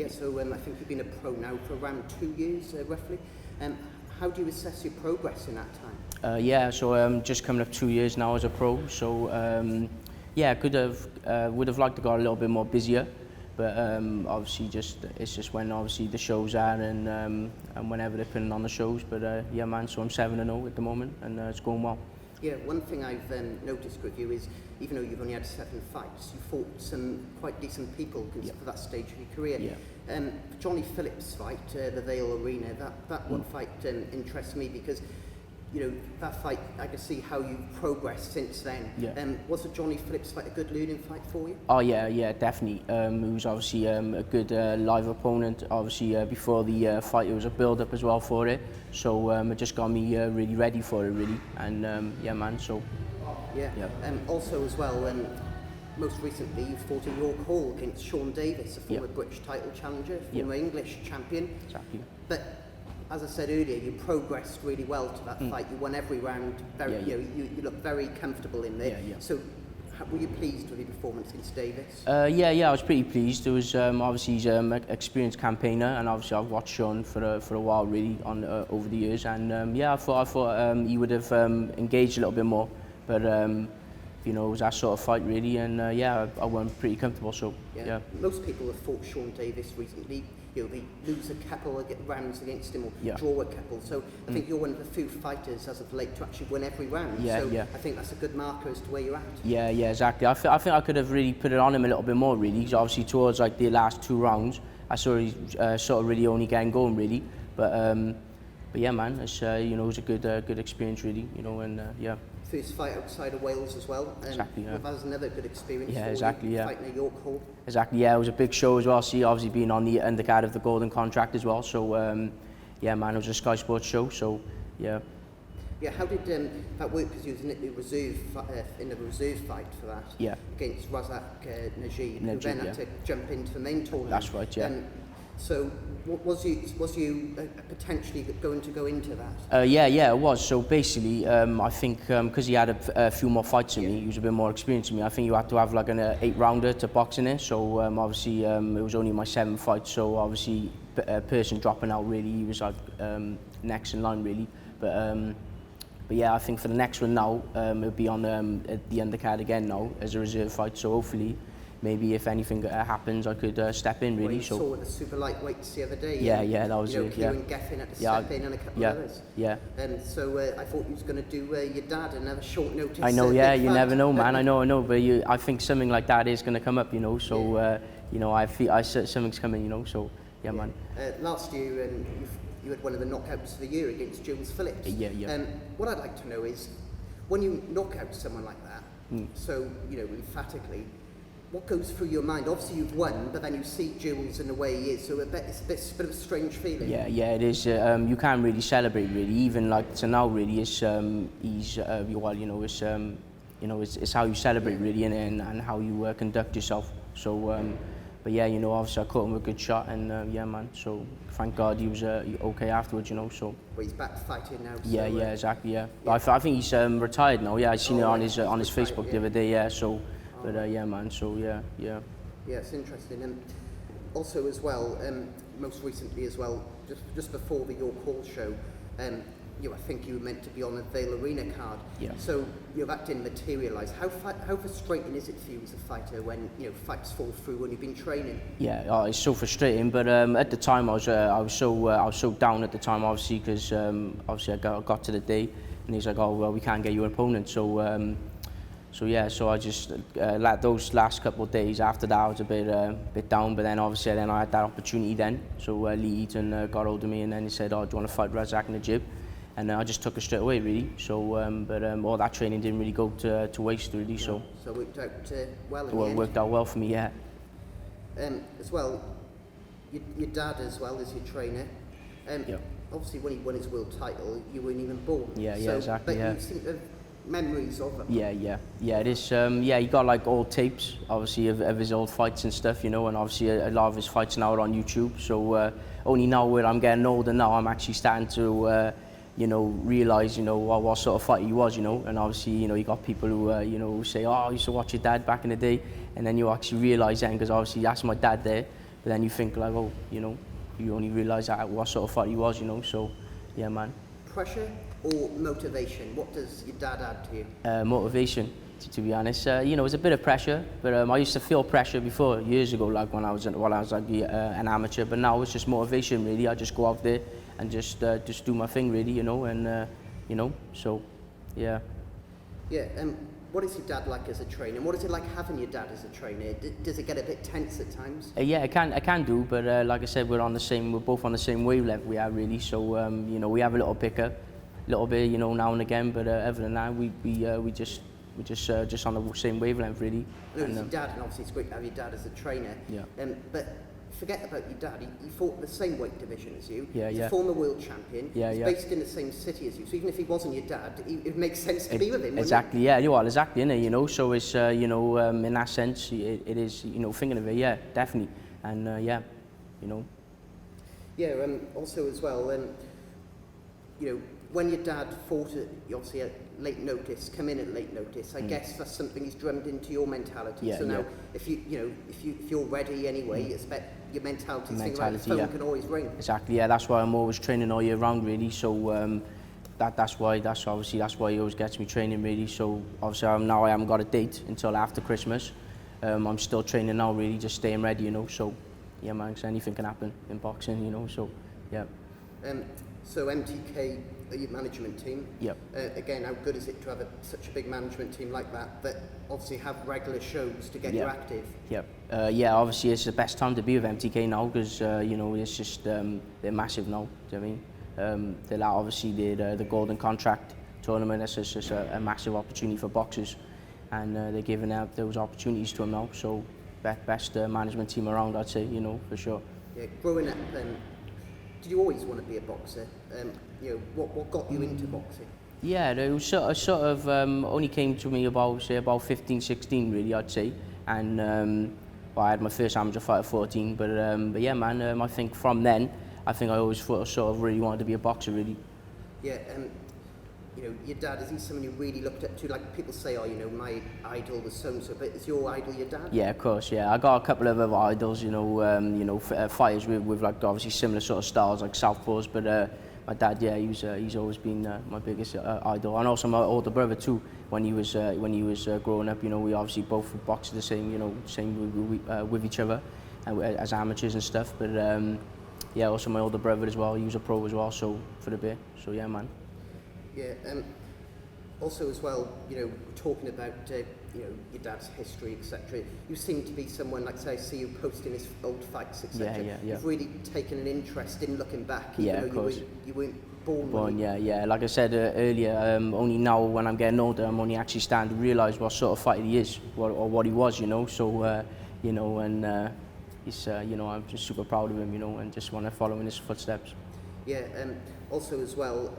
Yeah, so I think you've been a pro now for around 2 years, roughly. How do you assess your progress in that time? Yeah, so just coming up 2 years now as a pro. So yeah, would have liked to go a little bit more busier, but obviously it's just when obviously the shows are and whenever they're putting on the shows. But yeah, man. So I'm 7-0 at the moment, and it's going well. Yeah, one thing I've noticed with you is, even though you've only had 7 fights, you fought some quite decent people for that stage of your career. Yeah. Johnny Phillips' fight, the Vale Arena, that one fight interests me because, you know, that fight, I can see how you've progressed since then. Yeah. Was the Johnny Phillips fight a good learning fight for you? Oh yeah, definitely. It was obviously a good live opponent. Obviously before the fight, it was a build-up as well for it. So it just got me really ready for it, really. And yeah, man. So yeah. Also as well, most recently you fought in York Hall against Sean Davis, a former British title challenger, former English champion. Exactly. But as I said earlier, you progressed really well to that fight. You won every round. You look very comfortable in there. So, were you pleased with your performance against Davis? Yeah, I was pretty pleased. There was obviously he's an experienced campaigner, and obviously I've watched Sean for a while really on over the years, and yeah, I thought he would have engaged a little bit more, but you know, it was that sort of fight really, and yeah, I went pretty comfortable. So yeah. Most people have fought Sean Davis recently. You know, they lose a couple of rounds against him or draw a couple. So I think you're one of the few fighters as of late to actually win every round. I think that's a good marker as to where you're at. Yeah, exactly. I think I could have really put it on him a little bit more really. Because obviously towards like the last 2 rounds, I saw he sort of really only getting going really. But yeah, man, it's you know, it was a good experience really. You know, and yeah. First fight outside of Wales as well. Exactly. That was another good experience. Yeah, for exactly. You, Yeah. Fighting at York Hall. Exactly. Yeah, it was a big show as well. See, obviously being on the undercard of the Golden Contract as well. So yeah, man, it was a Sky Sports show. So yeah. Yeah, how did that work? Because you was in the reserve fight for that. Yeah. Against Razak Najib, who then had to jump into the main tournament. That's right. Yeah. So, was you potentially going to go into that? Yeah, it was. So basically, I think because he had a few more fights than me, he was a bit more experienced than me. I think you had to have like an 8-rounder to box in it. So obviously, it was only my 7th fight. So obviously, a person dropping out really, he was like next in line really. But yeah, I think for the next one now, it'll be on the undercard again now as a reserve fight. So hopefully, maybe if anything happens, I could step in really. Well, you saw the super lightweights the other day. Yeah, that was it. Kieran Geffen had to step in and a couple of others. Yeah. And so I thought you was going to do your dad another short notice. I know, yeah. You never know, man. I know, but I think something like that is going to come up, you know. So you know, I feel something's coming, you know. So yeah, man. Last year, you had one of the knockouts of the year against Jules Phillips. Yeah. What I'd like to know is, when you knock out someone like that, so you know, emphatically, what goes through your mind? Obviously you've won, but then you see Jules in the way he is, so it's a bit of a strange feeling. Yeah, it is. You can't really celebrate really, even like to now really. He's well, you know, it's how you celebrate really, and how you conduct yourself. So, but yeah, you know, obviously I caught him a good shot, and yeah, man. So thank God he was okay afterwards, you know. So. But he's back fighting now. So, yeah, exactly. Yeah. But I think he's retired now. Yeah, I seen it on his Facebook the other day. Yeah, so. But yeah, man. So yeah. Yeah, it's interesting, and also as well, most recently as well, just before the York Hall show, I think you were meant to be on a Vale Arena card. Yeah. So that didn't materialise. How frustrating is it for you as a fighter when fights fall through when you've been training? Yeah, it's so frustrating. But at the time, I was so down at the time, obviously, because obviously I got to the day, and he's like, oh well, we can't get you an opponent, so. So I just those last couple of days after that I was a bit down, but then obviously I had that opportunity then. So Lee Eaton got hold of me and then he said, oh, do you want to fight Razak Najib? And I just took it straight away really. So but all that training didn't really go to waste really. So it worked out well. It worked out well for me, yeah. As well, your dad as well as your trainer. Obviously when he won his world title, you weren't even born. Yeah, exactly. But you think of memories of them. Yeah, it is. He got like old tapes, obviously, of his old fights and stuff, you know, and obviously a lot of his fights now are on YouTube. So only now where I'm getting older now, I'm actually starting to, realise, what sort of fighter he was, and obviously, you got people who, who say, oh, I used to watch your dad back in the day, and then you actually realise then, because obviously that's my dad there. But then you think like, oh, you know, you only realise that what sort of fighter he was, you know. So, yeah, man. Pressure or motivation? What does your dad add to you? Motivation, to be honest. You know, it was a bit of pressure, but I used to feel pressure before, years ago, like when I was like an amateur. But now it's just motivation, really. I just go out there and just do my thing, really, you know. And you know, so yeah. Yeah. What is your dad like as a trainer? And what is it like having your dad as a trainer? Does it get a bit tense at times? Yeah, I can do, but like I said, we're both on the same wavelength. We are really, so you know, we have a little bicker, little bit, you know, now and again. But other than that, we're just on the same wavelength, really. No, it's your dad, and obviously it's great to have your dad as a trainer. Yeah. But forget about your dad. He fought in the same weight division as you. Yeah, He's yeah. a former world champion. Yeah, He's yeah. based in the same city as you. So even if he wasn't your dad, it makes sense to be with him. Exactly. Yeah. You are exactly, innit? You know. So it's you know, in that sense, it is, you know, thinking of it. Yeah, definitely. And yeah, you know. Yeah. Also as well, you know, when your dad fought at obviously at late notice, come in at late notice, I guess that's something he's drummed into your mentality. Yeah, so now, yeah. if you're ready anyway, expect your mentality thing, right? The Mentality, phone yeah. can always ring. Exactly. Yeah. That's why I'm always training all year round, really. So that's why he always gets me training, really. So obviously now I haven't got a date until after Christmas. I'm still training now, really, just staying ready, you know. So yeah, man, 'cause anything can happen in boxing, you know. So yeah. So MTK are your management team. Yep. Again, how good is it to have such a big management team like that obviously have regular shows to get you active? Yep. Yeah, obviously it's the best time to be with MTK now because you know, it's just they're massive now. Do you know what I mean? They're like, obviously the Golden Contract tournament. That's just a massive opportunity for boxers, and they're giving out those opportunities to them now. So best management team around, I'd say, you know, for sure. Yeah, growing up, did you always want to be a boxer? You know, what got you into boxing? Yeah, it was sort of only came to me about 15, 16 really, I'd say. And well, I had my first amateur fight at 14, but yeah, man, I think from then, I always thought I sort of really wanted to be a boxer, really. Yeah, you know, your dad, is he someone you really looked up to? Like people say, oh, you know, my idol was so-and-so, but is your idol your dad? Yeah, of course, yeah. I got a couple of other idols, you know, fighters with like obviously similar sort of styles, like southpaws, but my dad, yeah, he's always been my biggest idol, and also my older brother too. When he was growing up, you know, we obviously both boxed the same, you know, with each other, as amateurs and stuff. But yeah, also my older brother as well. He was a pro as well, so for the bit. So yeah, man. Yeah. Also as well, you know, talking about you know, your dad's history, etc. You seem to be someone, like say, I see you posting his old fights, etc. Yeah. You've really taken an interest in looking back. Yeah, even of though course. You weren't born. Yeah. Like I said earlier, only now when I'm getting older, I'm only actually starting to realise what sort of fighter he is, or what he was, you know. So you know, and he's you know, I'm just super proud of him, you know, and just want to follow in his footsteps. Yeah. Also as well,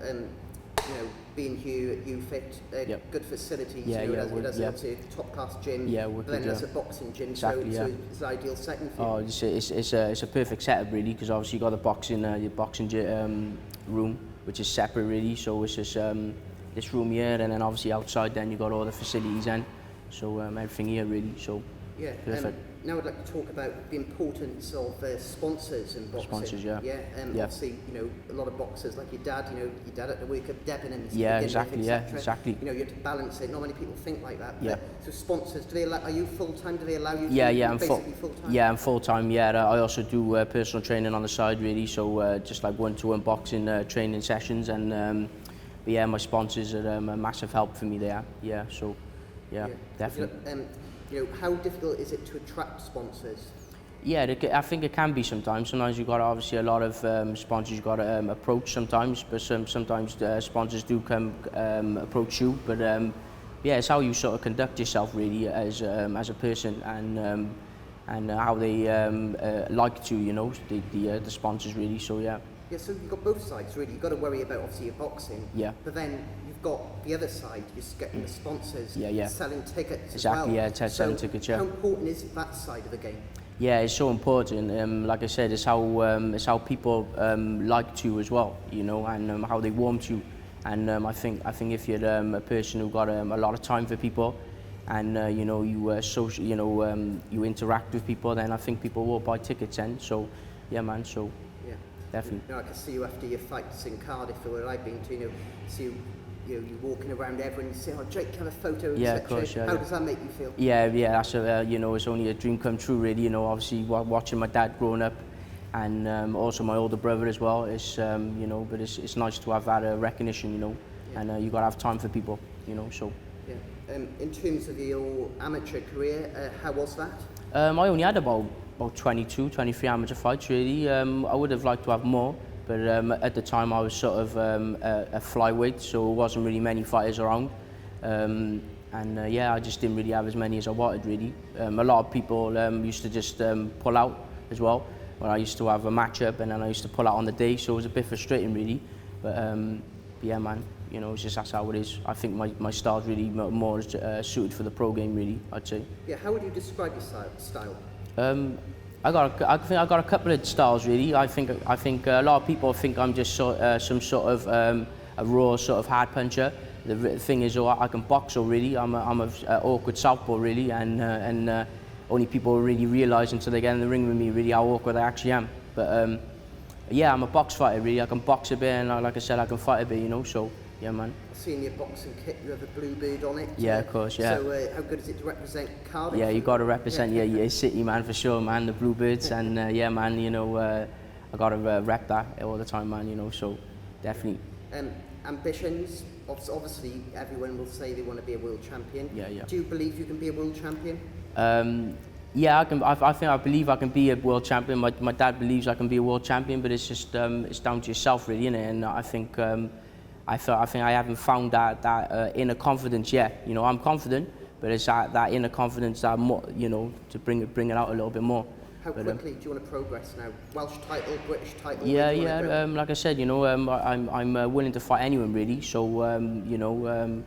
you know, being here at UFIT, good facilities. Yeah, you know, yeah, it has obviously a top class gym. Yeah, but then there's a boxing gym, exactly, so it's an ideal setting for you. Oh, it's a perfect setup, really, because obviously you got the boxing room, which is separate, really. So it's just this room here, and then obviously outside, then you got all the facilities and so everything here, really. So yeah, perfect. Now I'd like to talk about the importance of sponsors in boxing. Sponsors, yeah. Yeah, obviously, you know, a lot of boxers, like your dad, you know, your dad at the work of Debenhams. Yeah, exactly, exactly. You know, you have to balance it. Not many people think like that. Yeah. So sponsors, are you full-time? Do they allow you I'm basically full-time? Yeah, I'm full-time, yeah. I also do personal training on the side, really, so just like one-to-one boxing training sessions, and but yeah, my sponsors are a massive help for me there. Yeah, so yeah. Definitely. You know, how difficult is it to attract sponsors? Yeah, I think it can be sometimes. Sometimes you've got obviously a lot of sponsors you've got to approach sometimes, but sometimes sponsors do come approach you. But yeah, it's how you sort of conduct yourself, really, as a person, and how they like to, you know, the sponsors, really. So yeah. Yeah, so you've got both sides, really. You've got to worry about, obviously, your boxing. Yeah. But then you've got the other side, you're getting the sponsors, selling tickets as well. Exactly, yeah, selling tickets, yeah. How important is that side of the game? Yeah, it's so important. Like I said, it's how people like to as well, you know, and how they warm to. And I think if you're a person who got a lot of time for people, and you know, social, you know, you interact with people, then I think people will buy tickets then. So yeah, man. So yeah, definitely. You know, I can see you after your fights in Cardiff, or where I've been to. You know, see you walking around everyone, you say, "Oh, Jake, can I have a photo?" Yeah, etc. of course. Yeah, How does that make you feel? Yeah, that's you know, it's only a dream come true, really. You know, obviously watching my dad growing up, and also my older brother as well. It's you know, but it's nice to have that recognition, you know, and you got to have time for people, you know. So. Yeah. In terms of your amateur career, how was that? I only had about 22, 23 amateur fights, really. I would have liked to have more, but at the time I was sort of a flyweight, so there wasn't really many fighters around. And yeah, I just didn't really have as many as I wanted, really. A lot of people used to just pull out as well. When I used to have a match-up, and then I used to pull out on the day, so it was a bit frustrating, really. But yeah, man, you know, it's just that's how it is. I think my style's really more suited for the pro game, really, I'd say. Yeah, how would you describe your style? I think I got a couple of styles, really. I think a lot of people think I'm just some sort of a raw sort of hard puncher. The thing is, I can box already. I'm a awkward southpaw, really, and only people really realise until they get in the ring with me, really, how awkward I actually am. But yeah, I'm a box fighter, really. I can box a bit, and like I said, I can fight a bit, you know. So yeah, man. I've seen your boxing kit. You have a blue bird on it. Yeah, of course. Yeah. So how good is it to represent Cardiff? Yeah, you got to represent your city, man, for sure, man. The Bluebirds, and yeah, man. You know, I got to rep that all the time, man. You know, so definitely. Ambitions. Obviously, everyone will say they want to be a world champion. Yeah, yeah. Do you believe you can be a world champion? Yeah, I can. I believe I can be a world champion. My dad believes I can be a world champion, but it's just it's down to yourself, really, innit? And I think I think I haven't found that inner confidence yet. You know, I'm confident, but it's that inner confidence that more, you know, to bring it out a little bit more. How quickly do you want to progress now? Welsh title, British title? Yeah, yeah. Like I said, you know, I'm willing to fight anyone, really. So you know,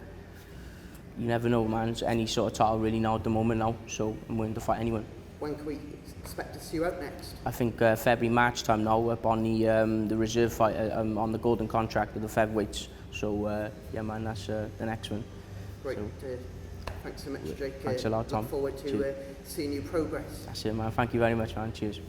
you never know, man. It's any sort of title really now at the moment now. So I'm willing to fight anyone. When can we expect to see you out next? I think February, March time now, up on the reserve fight on the golden contract of the featherweights. So yeah, man, that's the next one. Great. So, thanks so much, Jake. Thanks a lot, Tom. Look forward to seeing you progress. That's it, man. Thank you very much, man. Cheers.